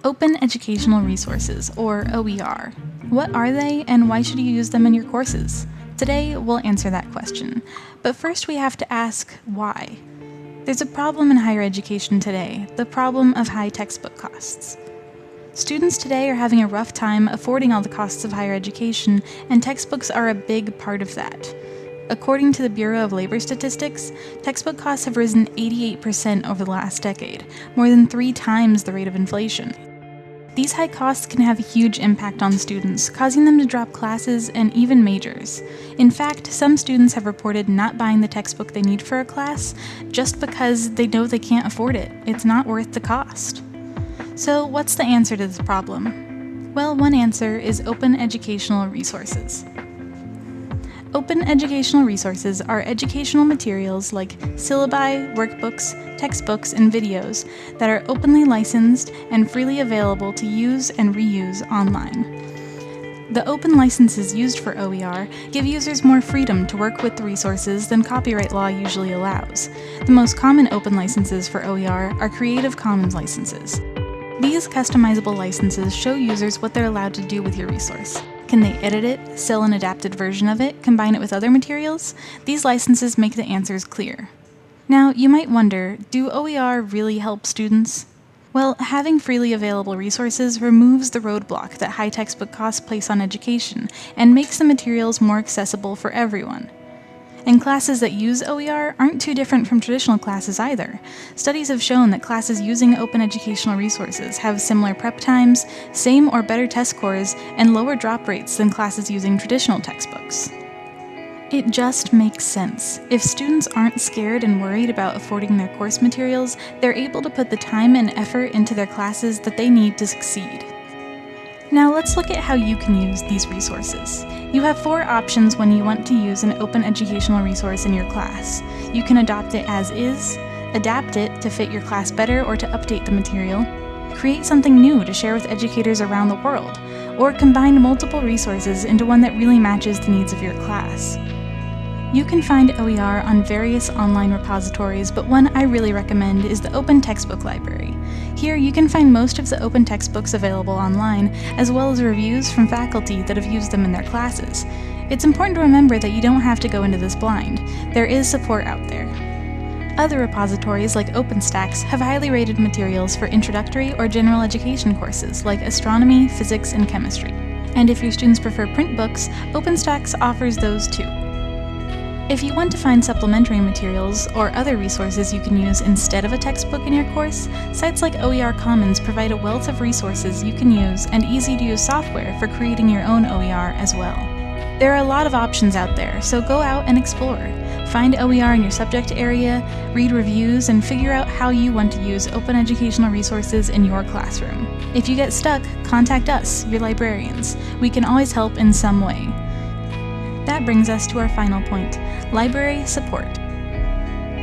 Open Educational Resources, or OER. What are they, and why should you use them in your courses? Today, we'll answer that question. But first we have to ask, why? There's a problem in higher education today, the problem of high textbook costs. Students today are having a rough time affording all the costs of higher education, and textbooks are a big part of that. According to the Bureau of Labor Statistics, textbook costs have risen 88% over the last decade, more than 3 times the rate of inflation. These high costs can have a huge impact on students, causing them to drop classes and even majors. In fact, some students have reported not buying the textbook they need for a class just because they know they can't afford it. It's not worth the cost. So what's the answer to this problem? Well, one answer is open educational resources. Open educational resources are educational materials like syllabi, workbooks, textbooks, and videos that are openly licensed and freely available to use and reuse online. The open licenses used for OER give users more freedom to work with the resources than copyright law usually allows. The most common open licenses for OER are Creative Commons licenses. These customizable licenses show users what they're allowed to do with your resource. Can they edit it, sell an adapted version of it, combine it with other materials? These licenses make the answers clear. Now, you might wonder, do OER really help students? Well, having freely available resources removes the roadblock that high textbook costs place on education and makes the materials more accessible for everyone. And classes that use OER aren't too different from traditional classes either. Studies have shown that classes using open educational resources have similar prep times, same or better test scores, and lower drop rates than classes using traditional textbooks. It just makes sense. If students aren't scared and worried about affording their course materials, they're able to put the time and effort into their classes that they need to succeed. Now let's look at how you can use these resources. You have 4 options when you want to use an open educational resource in your class. You can adopt it as is, adapt it to fit your class better or to update the material, create something new to share with educators around the world, or combine multiple resources into one that really matches the needs of your class. You can find OER on various online repositories, but one I really recommend is the Open Textbook Library. Here you can find most of the open textbooks available online, as well as reviews from faculty that have used them in their classes. It's important to remember that you don't have to go into this blind. There is support out there. Other repositories like OpenStax have highly rated materials for introductory or general education courses like astronomy, physics, and chemistry. And if your students prefer print books, OpenStax offers those too. If you want to find supplementary materials or other resources you can use instead of a textbook in your course, sites like OER Commons provide a wealth of resources you can use and easy-to-use software for creating your own OER as well. There are a lot of options out there, so go out and explore. Find OER in your subject area, read reviews, and figure out how you want to use open educational resources in your classroom. If you get stuck, contact us, your librarians. We can always help in some way. That brings us to our final point, library support.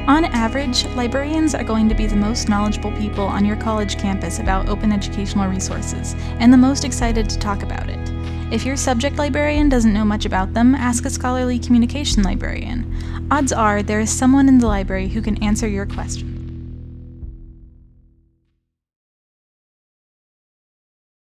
On average, librarians are going to be the most knowledgeable people on your college campus about open educational resources, and the most excited to talk about it. If your subject librarian doesn't know much about them, ask a scholarly communication librarian. Odds are there is someone in the library who can answer your question.